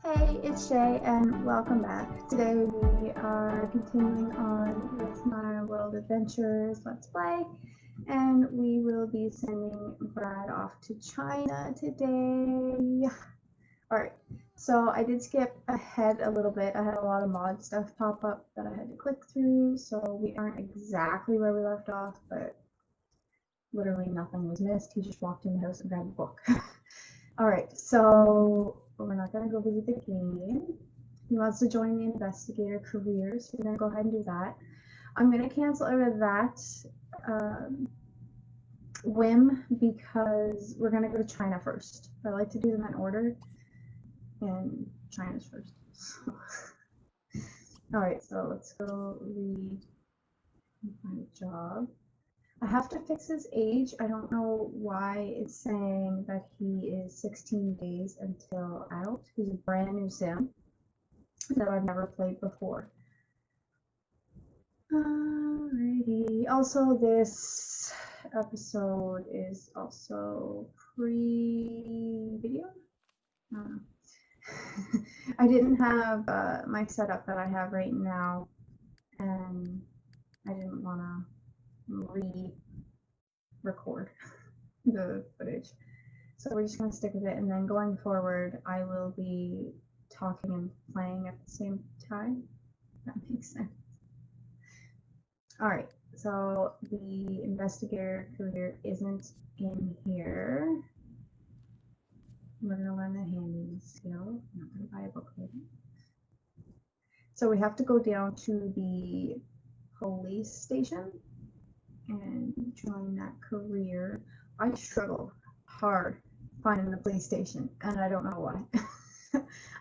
Hey, it's Shay, and welcome back. Today we are continuing on with my World Adventures Let's Play, and we will be sending Brad off to China today. Alright, so I did skip ahead a little bit. I had a lot of mod stuff pop up that I had to click through, so we aren't exactly where we left off, but literally nothing was missed. He just walked in the house and grabbed a book. Alright, so we're not going to go visit the game. He wants to join the investigator career, so we're going to go ahead and do that. I'm going to cancel out of that whim because we're going to go to China first. I like to do them in order, and China's first. Alright, so let's go read and find a job. I have to fix his age. I don't know why it's saying that he is 16 days until out. He's a brand new sim that I've never played before. Alrighty. Also, this episode is also pre-video. I didn't have my setup that I have right now, and I didn't want to re-record the footage. So we're just going to stick with it, and then going forward, I will be talking and playing at the same time. That makes sense. Alright, so the investigator career isn't in here. We're going to learn the handling skill. I'm not going to buy a book later. So we have to go down to the police station and join that career. I struggle hard finding the police station, and I don't know why.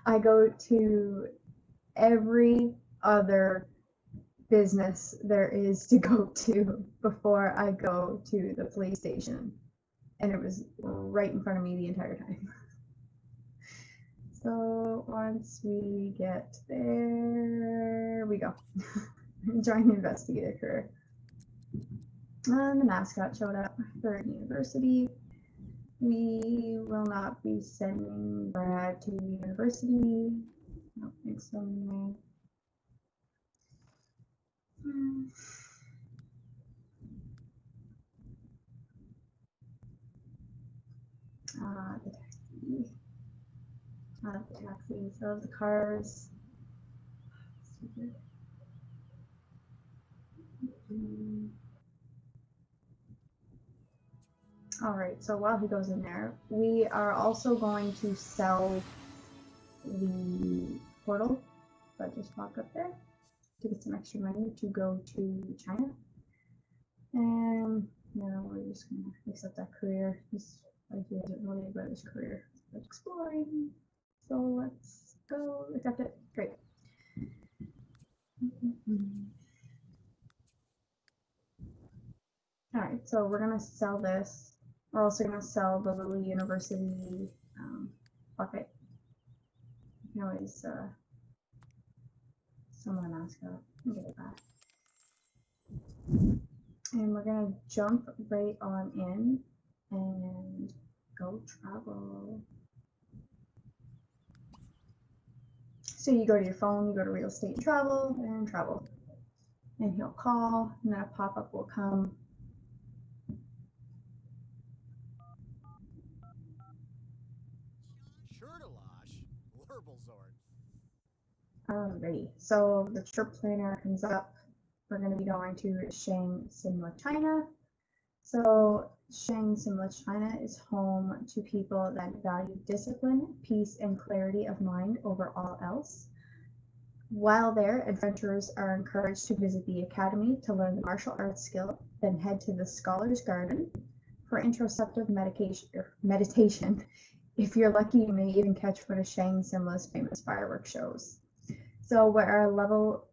I go to every other business there is to go to before I go to the police station, and it was right in front of me the entire time. So once we get there, we go. Join the investigator career. And the mascot showed up for university. We will not be sending Brad to university. I don't think so anyway. The taxi. Not the taxis, of the cars. Stupid. Alright, so while he goes in there, we are also going to sell the portal that just popped up there to get some extra money to go to China. And now we're just going to accept that career. This idea isn't really about his career, but exploring. So let's go accept it. Great. Alright, so we're going to sell this. We're also going to sell the little university bucket. You can always summon a mascot and get it back. And we're going to jump right on in and go travel. So you go to your phone, you go to real estate and travel, and he'll call, and then a pop-up will come. Alrighty, so the trip planner comes up. We're going to be going to Shang Simla, China. So Shang Simla, China is home to people that value discipline, peace, and clarity of mind over all else. While there, adventurers are encouraged to visit the academy to learn the martial arts skill, then head to the Scholar's Garden for introspective meditation. If you're lucky, you may even catch one of Shang Simla's famous fireworks shows. So we have a level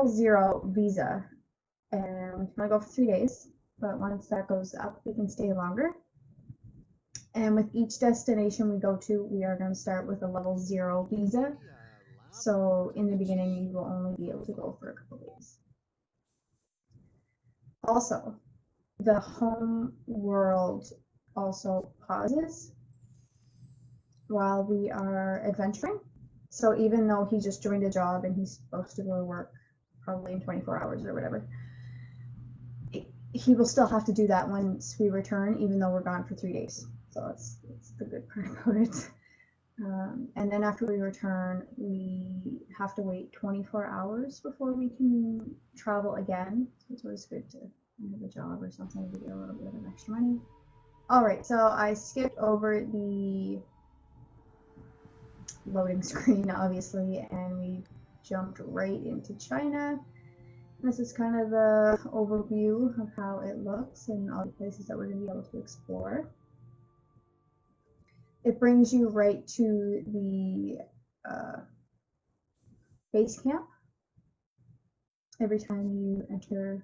0 visa, and we can only go for 3 days, but once that goes up, we can stay longer. And with each destination we go to, we are going to start with a level 0 visa. So in the beginning, you will only be able to go for a couple days. Also, the home world also pauses while we are adventuring. So even though he just joined a job and he's supposed to go to work probably in 24 hours or whatever, he will still have to do that once we return, even though we're gone for 3 days. So that's the good part about it. And then after we return, we have to wait 24 hours before we can travel again. So it's always good to have a job or something to get a little bit of extra money. All right, so I skipped over the loading screen, obviously, and we jumped right into China. This is kind of the overview of how it looks and all the places that we're going to be able to explore. It brings you right to the base camp every time you enter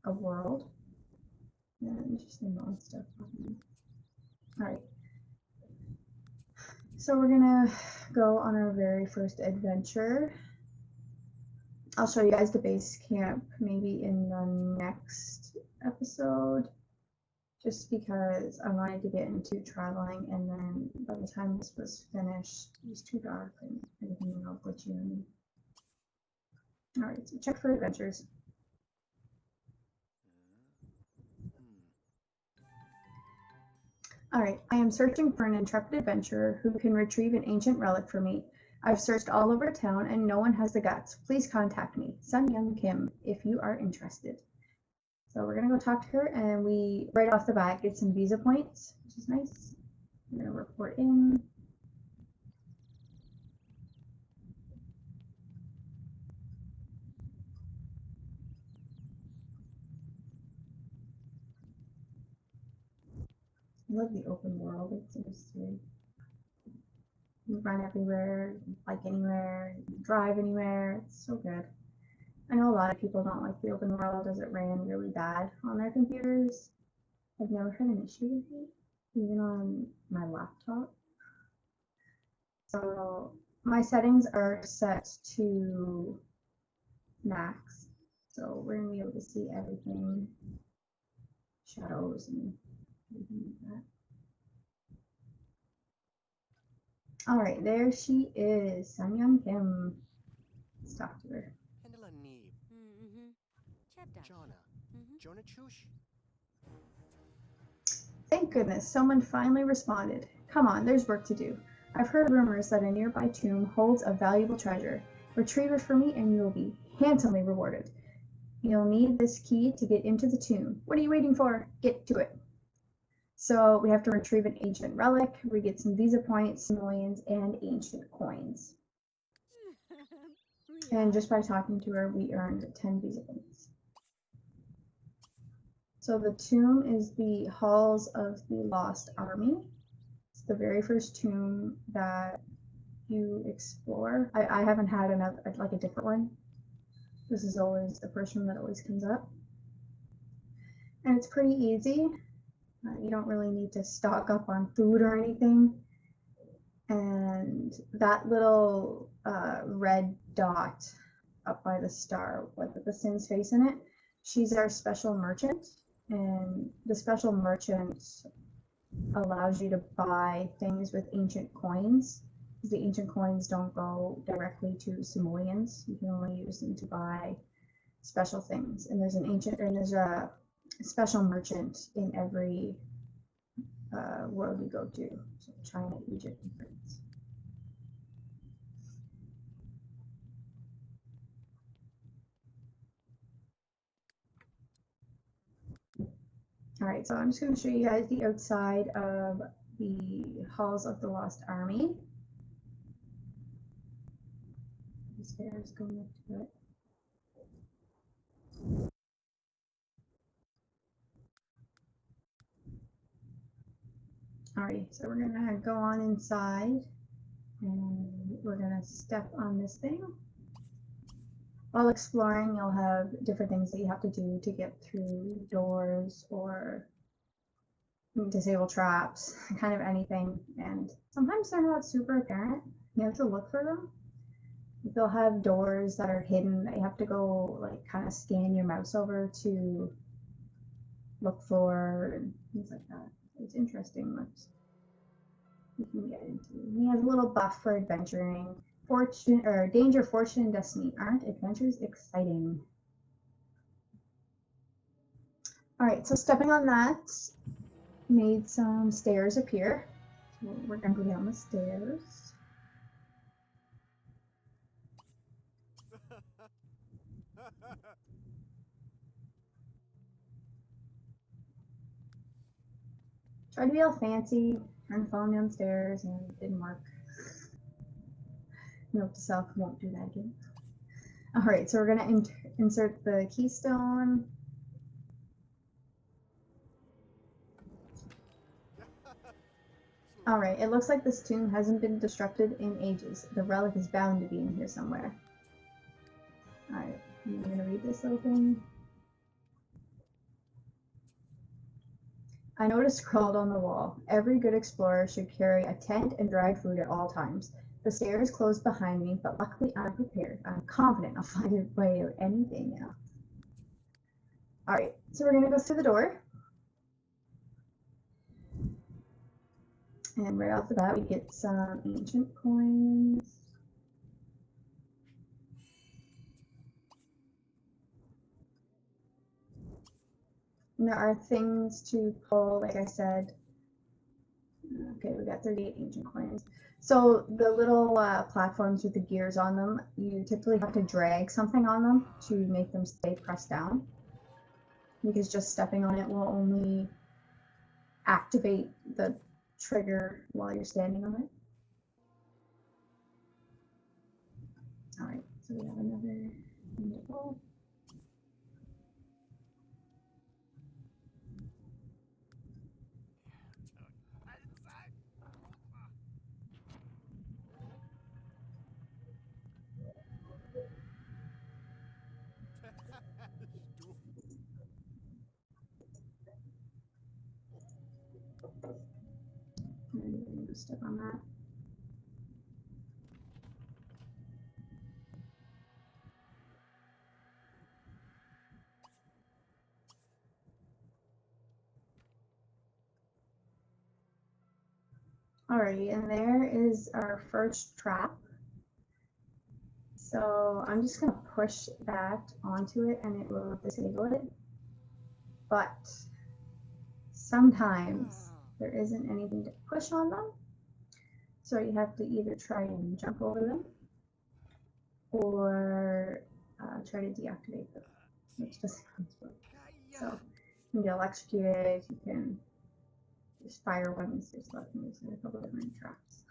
a world. And just the stuff. All right. So we're gonna go on our very first adventure. I'll show you guys the base camp maybe in the next episode, just because I wanted to get into traveling, and then by the time this was finished, it was too dark and everything went all glitchy on me. All right, so check for adventures. All right, I am searching for an intrepid adventurer who can retrieve an ancient relic for me. I've searched all over town and no one has the guts. Please contact me, Sun Young Kim, if you are interested. So we're gonna go talk to her, and we right off the bat get some visa points, which is nice. I'm gonna report in. I love the open world. It's just you run everywhere, like anywhere, drive anywhere. It's so good. I know a lot of people don't like the open world as it ran really bad on their computers. I've never had an issue with it, even on my laptop. So my settings are set to max. So we're gonna be able to see everything, shadows and everything like that. All right, there she is, Sun Young Kim. Let's talk to her. Thank goodness, someone finally responded. Come on, there's work to do. I've heard rumors that a nearby tomb holds a valuable treasure. Retrieve it for me and you will be handsomely rewarded. You'll need this key to get into the tomb. What are you waiting for? Get to it. So we have to retrieve an ancient relic. We get some visa points, simoleons, and ancient coins. And just by talking to her, we earned 10 visa points. So the tomb is the Halls of the Lost Army. It's the very first tomb that you explore. I haven't had like a different one. This is always the first one that always comes up. And it's pretty easy. You don't really need to stock up on food or anything. And that little red dot up by the star with the Sin's face in it, she's our special merchant. And the special merchant allows you to buy things with ancient coins. The ancient coins don't go directly to simoleons. You can only use them to buy special things. And there's a special merchant in every world you go to. So China, Egypt, and France. All right, so I'm just going to show you guys the outside of the Halls of the Lost Army. The stairs going up to it. Alright, so we're gonna go on inside and we're gonna step on this thing. While exploring, you'll have different things that you have to do to get through doors or disable traps, kind of anything. And sometimes they're not super apparent. You have to look for them. They'll have doors that are hidden that you have to go like kind of scan your mouse over to look for and things like that. It's interesting. we can get into. He has a little buff for adventuring. Fortune or danger, fortune, and destiny. Aren't adventures exciting? All right, so stepping on that made some stairs appear. So we're gonna go down the stairs. Tried to be all fancy, trying to follow me downstairs, and it didn't work. Note to self, won't do that again. All right, so we're gonna insert the keystone. All right, it looks like this tomb hasn't been disrupted in ages. The relic is bound to be in here somewhere. All right, I'm gonna read this little thing. I noticed scrawled on the wall, every good explorer should carry a tent and dry food at all times. The stairs closed behind me, but luckily I'm prepared. I'm confident I'll find a way out any day now. All right, so we're gonna go through the door. And right off the bat, we get some ancient coins. And there are things to pull, like I said. Okay, we got 38 ancient coins. So the little platforms with the gears on them, you typically have to drag something on them to make them stay pressed down. Because just stepping on it will only activate the trigger while you're standing on it. All right, so we have another pull. Step on that. Alrighty, and there is our first trap. So I'm just gonna push that onto it and it will disable it. But sometimes there isn't anything to push on them. So you have to either try and jump over them or try to deactivate them, which doesn't work. So you can get electrocuted, you can just fire weapons, there's a couple different traps.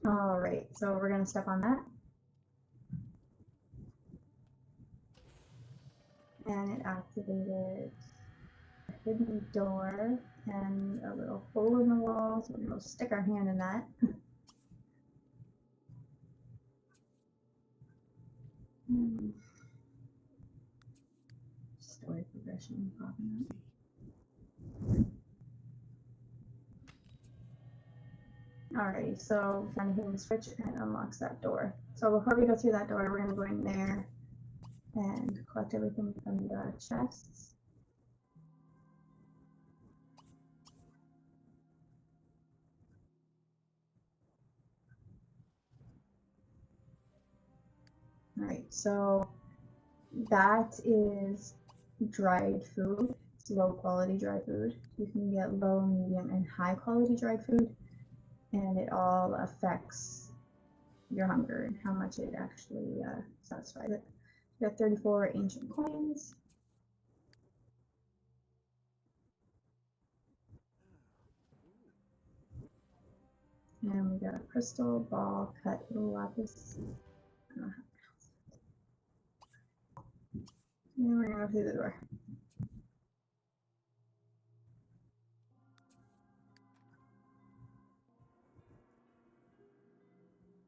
All right, so we're gonna step on that. And it activated a hidden door and a little hole in the wall, so we're gonna stick our hand in that. Story progression popping up. Alrighty, so find a hidden switch and it unlocks that door. So before we go through that door, we're gonna go in there and collect everything from the chests. Alright, so that is dried food. It's low quality dried food. You can get low, medium, and high quality dried food, and it all affects your hunger and how much it actually satisfies it. We got 34 ancient coins. And we got a crystal ball cut little lapis. And we're gonna go through the door.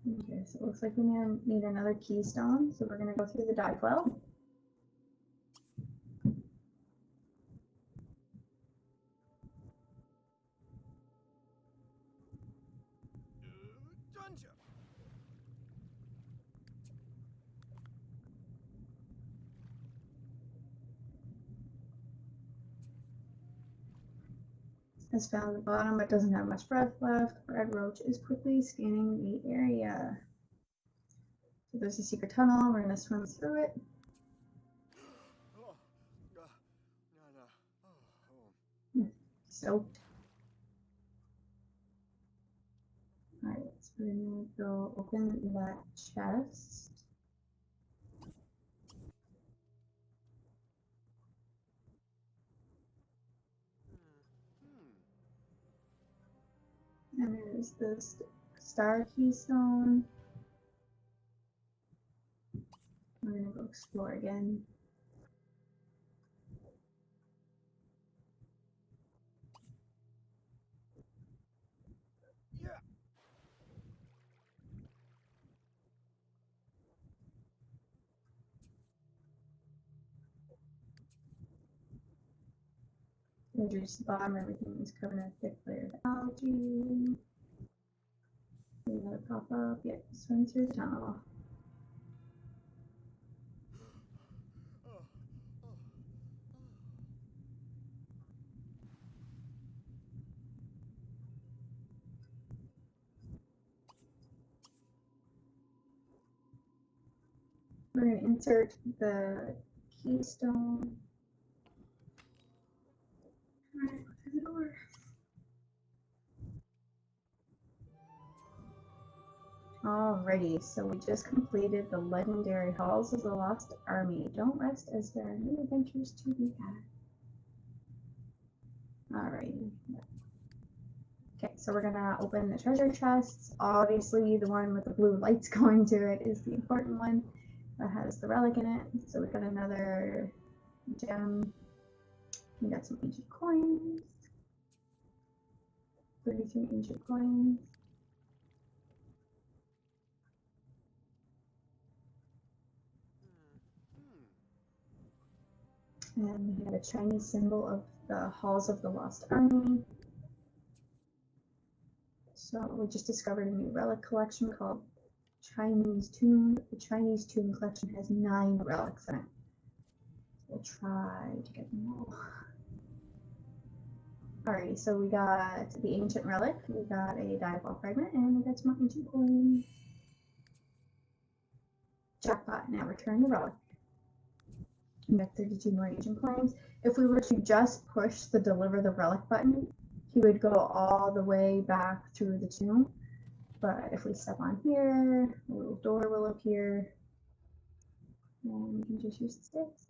Okay, so it looks like we need another keystone, so we're going to go through the dive well. Has found the bottom but doesn't have much breath left. Red Roach is quickly scanning the area. So there's a secret tunnel. We're going to swim through it. Soaked. Alright, so we're going to go open that chest. And there's this star keystone. We're going to go explore again. Reduce the bottom, everything is covered in a thick layer of algae. Another pop up. Yep, swim through the tunnel. We're going to insert the keystone. Alright, through the door. Alrighty, so we just completed the legendary Halls of the Lost Army. Don't rest as there are new adventures to be had. Alrighty. Okay, so we're gonna open the treasure chests. Obviously, the one with the blue lights going to it is the important one that has the relic in it. So we got another gem. We got some ancient coins. 33 ancient coins. And we have a Chinese symbol of the Halls of the Lost Army. So we just discovered a new relic collection called Chinese Tomb. The Chinese Tomb collection has 9 relics in it. We'll try to get them all. Alright, so we got the ancient relic, we got a dive fragment, and we got some ancient coins. Jackpot, now return the relic. We got 32 more ancient coins. If we were to just push the deliver the relic button, he would go all the way back through the tomb. But if we step on here, a little door will appear, and we can just use the sticks.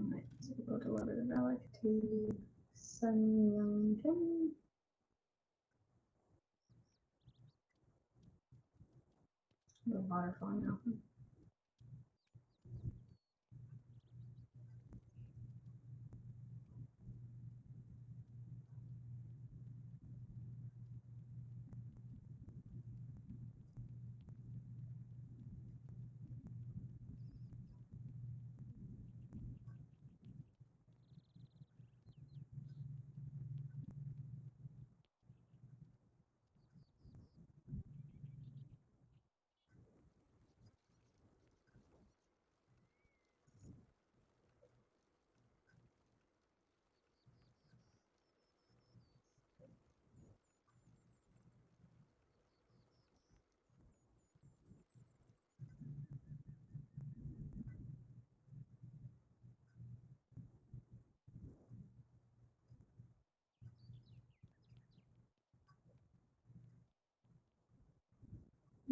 Alright, so we'll deliver the relic to Sun Young Jin. The waterfall now.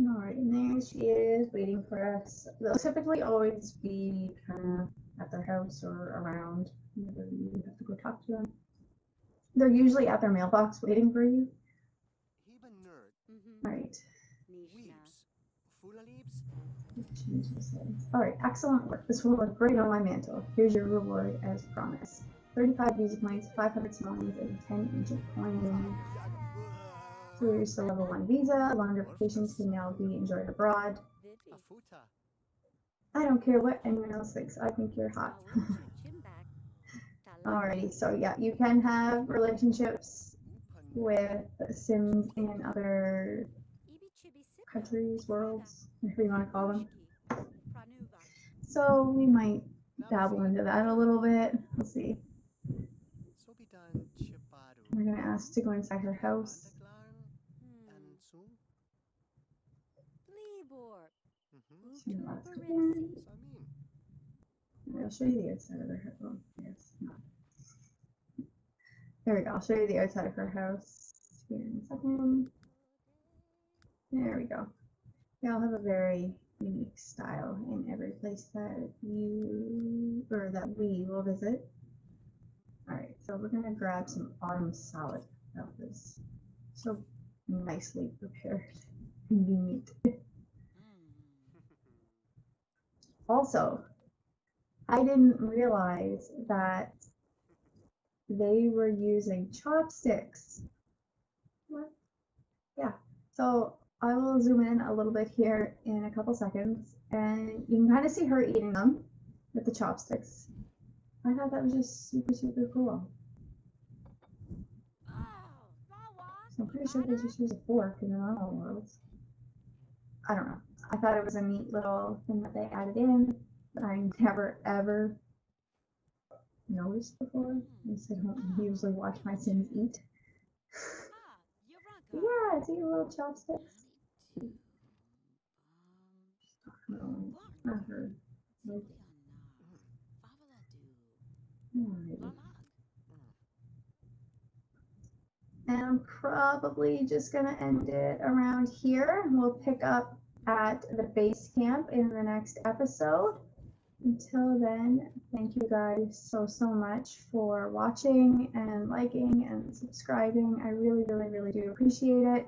Alright, and there she is waiting for us. They'll typically always be kind of at their house or around whenever you have to go talk to them. They're usually at their mailbox waiting for you. Alright. Change the settings. Alright, excellent work. This will look great on my mantle. Here's your reward as promised. 35 visa points, 500 simoleons, and 10 Egypt coins. So here's the level 1 visa. Longer vacations can now be enjoyed abroad. I don't care what anyone else thinks. I think you're hot. Alrighty, so yeah, you can have relationships with Sims in other countries, worlds, whatever you want to call them. So we might dabble into that a little bit. Let's see. We're gonna ask to go inside her house. I'll show you the outside of her house. Oh, yes, not. There we go. I'll show you the outside of her house here in a second. There we go. They all have a very unique style in every place that you or that we will visit. Alright, so we're gonna grab some autumn salad. That was so nicely prepared. Convenient. Also, I didn't realize that they were using chopsticks. What? Yeah. So I will zoom in a little bit here in a couple seconds, and you can kind of see her eating them with the chopsticks. I thought that was just super, super cool. So I'm pretty sure they just use a fork in the normal worlds. I don't know. I thought it was a neat little thing that they added in that I never ever noticed before. At least I don't usually watch my Sims eat. Yeah, it's eating little chopsticks. Not her. Nope. Alrighty. And I'm probably just gonna end it around here. We'll pick up at the base camp in the next episode. Until then, thank you guys so much for watching and liking and subscribing. I really, really, really do appreciate it.